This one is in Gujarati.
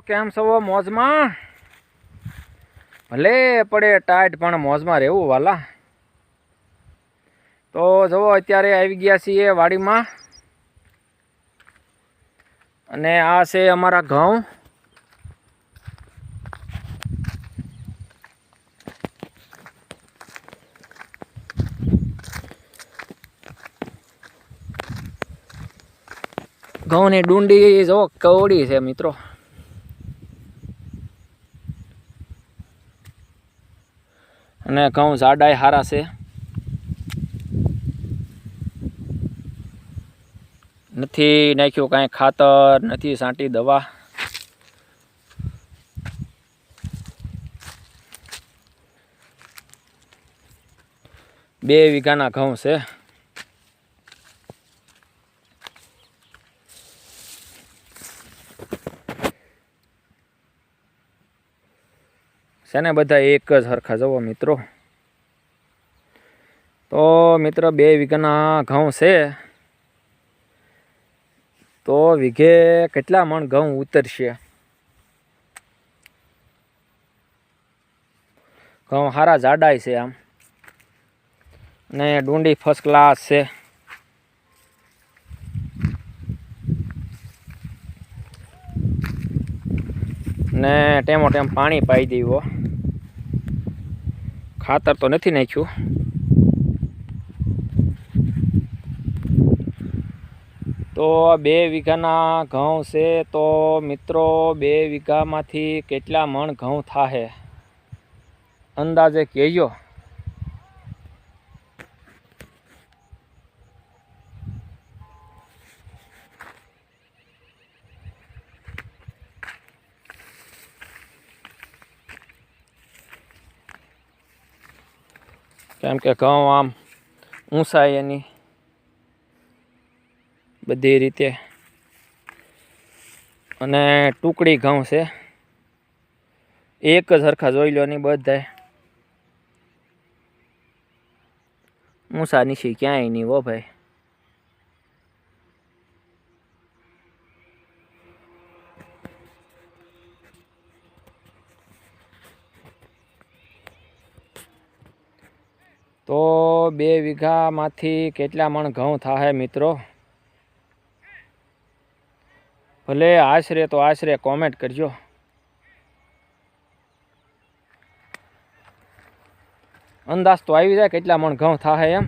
કેમ છો મોજમાં? ભલે પડે ટાઈટ પણ મોજમાં રહેવું વાલા. તો જુઓ અત્યારે આવી ગયા છીએ વાડીમાં અને આ છે અમારા ઘઉં. ઘઉંની ડુંડી જો કવડી છે મિત્રો. અને ઘઉં જાડાઈ હારા છે. નથી નાખ્યું કાંઈ ખાતર, નથી છાંટી દવા. બે વીઘાના ઘઉં છે. છે ને બધા એક જ હરખા જવો મિત્રો. તો મિત્ર 2 વીઘાના ઘઉં છે. તો વીઘે કેટલા મણ ઘઉં ઉતરશે? ઘઉં સારા જાડાઈ છે આમ, ને ડુંડી ફર્સ્ટ ક્લાસ છે. ને ટેમો ટેમ પાણી પાઈ દેવો. ખાતર તો નથી નાખ્યું. તો 2 વીઘાના ઘઉં છે. તો મિત્રો 2 વીઘામાંથી કેટલા મણ ઘઉં થાહે અંદાજે કહેજો. કેમ કે ઘઉં આમ ઊંચાઈ એની બધી રીતે, અને ટુકડી ઘઉં છે. એક જ સરખા જોઈ લો ની બધાય. ઊંચા નીચી ક્યાંય નહીં હો ભાઈ. તો 2 વીઘામાંથી કેટલા મણ ઘઉં થાય મિત્રો? ભલે આશરે તો આશરે કોમેન્ટ કરજો. અંદાજ તો આવી જાય કેટલા મણ ઘઉં થાય એમ.